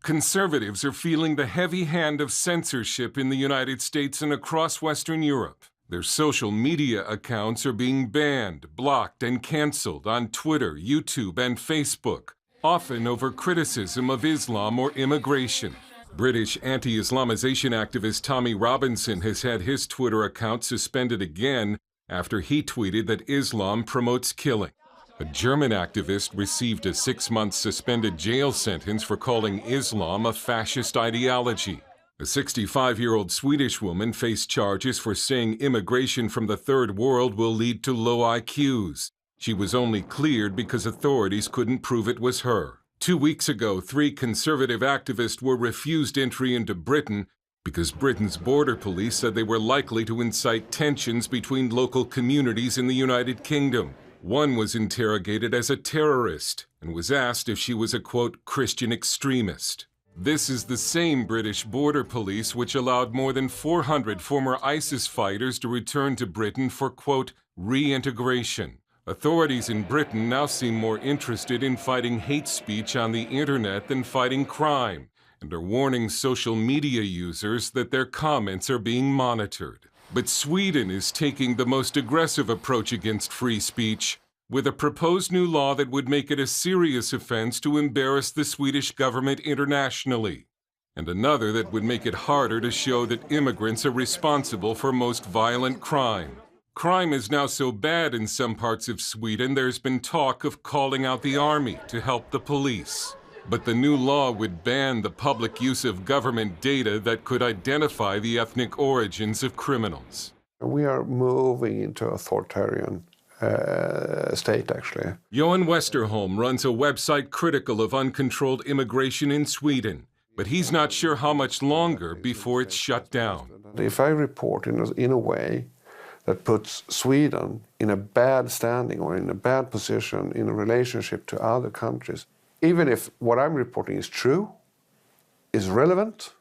Conservatives are feeling the heavy hand of censorship in the United States and across Western Europe. Their social media accounts are being banned, blocked, and canceled on Twitter, YouTube, and Facebook, often over criticism of Islam or immigration. British anti-Islamization activist Tommy Robinson has had his Twitter account suspended again after he tweeted that Islam promotes killing. A German activist received a 6-month suspended jail sentence for calling Islam a fascist ideology. A 65-year-old Swedish woman faced charges for saying immigration from the Third World will lead to low IQs. She was only cleared because authorities couldn't prove it was her. 2 weeks ago, 3 conservative activists were refused entry into Britain because Britain's border police said they were likely to incite tensions between local communities in the United Kingdom. One was interrogated as a terrorist and was asked if she was a, quote, Christian extremist. This is the same British border police which allowed more than 400 former ISIS fighters to return to Britain for, quote, reintegration. Authorities in Britain now seem more interested in fighting hate speech on the internet than fighting crime, and are warning social media users that their comments are being monitored. But Sweden is taking the most aggressive approach against free speech, with a proposed new law that would make it a serious offense to embarrass the Swedish government internationally, and another that would make it harder to show that immigrants are responsible for most violent crime. Crime is now so bad in some parts of Sweden, there's been talk of calling out the army to help the police. But the new law would ban the public use of government data that could identify the ethnic origins of criminals. We are moving into authoritarian state, actually. Johan Westerholm runs a website critical of uncontrolled immigration in Sweden, but he's not sure how much longer before it's shut down. If I report in a way that puts Sweden in a bad standing or in a bad position in a relationship to other countries, even if what I'm reporting is true, is relevant,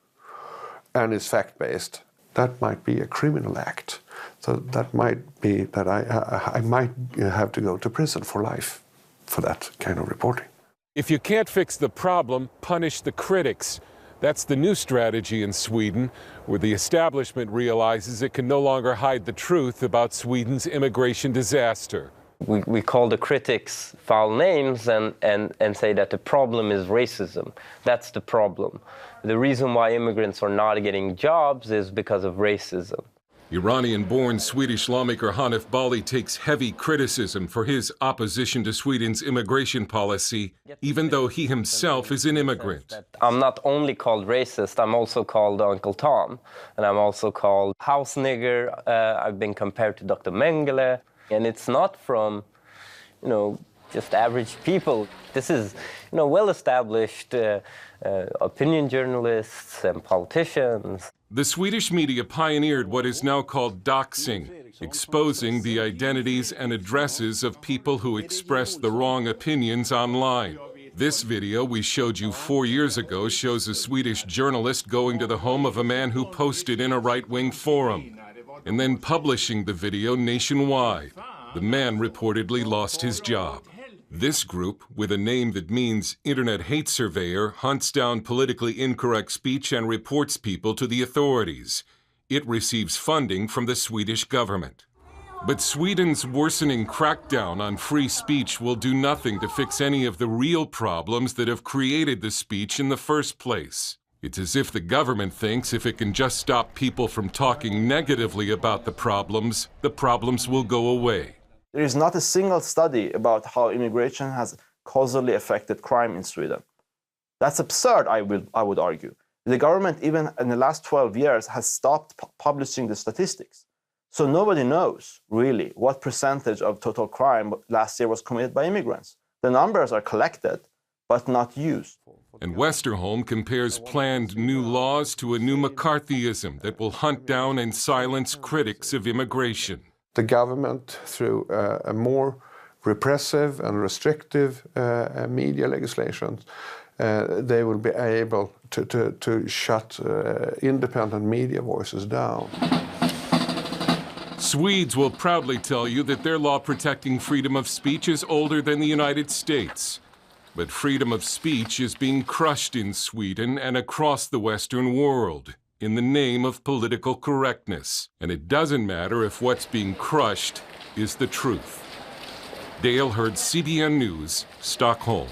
and is fact-based, that might be a criminal act. So that might be that I might have to go to prison for life for that kind of reporting. If you can't fix the problem, punish the critics. That's the new strategy in Sweden, where the establishment realizes it can no longer hide the truth about Sweden's immigration disaster. We call the critics foul names and say that the problem is racism. That's the problem. The reason why immigrants are not getting jobs is because of racism. Iranian-born Swedish lawmaker Hanif Bali takes heavy criticism for his opposition to Sweden's immigration policy, even though he himself is an immigrant. I'm not only called racist, I'm also called Uncle Tom, and I'm also called house nigger. I've been compared to Dr. Mengele. And it's not from, just average people. This is, well-established opinion journalists and politicians. The Swedish media pioneered what is now called doxing, exposing the identities and addresses of people who express the wrong opinions online. This video we showed you 4 years ago shows a Swedish journalist going to the home of a man who posted in a right-wing forum, and then publishing the video nationwide. The man reportedly lost his job. This group, with a name that means Internet Hate Surveyor, hunts down politically incorrect speech and reports people to the authorities. It receives funding from the Swedish government. But Sweden's worsening crackdown on free speech will do nothing to fix any of the real problems that have created the speech in the first place. It's as if the government thinks if it can just stop people from talking negatively about the problems will go away. There is not a single study about how immigration has causally affected crime in Sweden. That's absurd, I would argue. The government, even in the last 12 years, has stopped publishing the statistics. So nobody knows, really, what percentage of total crime last year was committed by immigrants. The numbers are collected, but not used. And Westerholm compares planned new laws to a new McCarthyism that will hunt down and silence critics of immigration. The government, through a more repressive and restrictive media legislation, they will be able to shut independent media voices down. Swedes will proudly tell you that their law protecting freedom of speech is older than the United States. But freedom of speech is being crushed in Sweden and across the Western world in the name of political correctness. And it doesn't matter if what's being crushed is the truth. Dale Hurd, CBN News, Stockholm.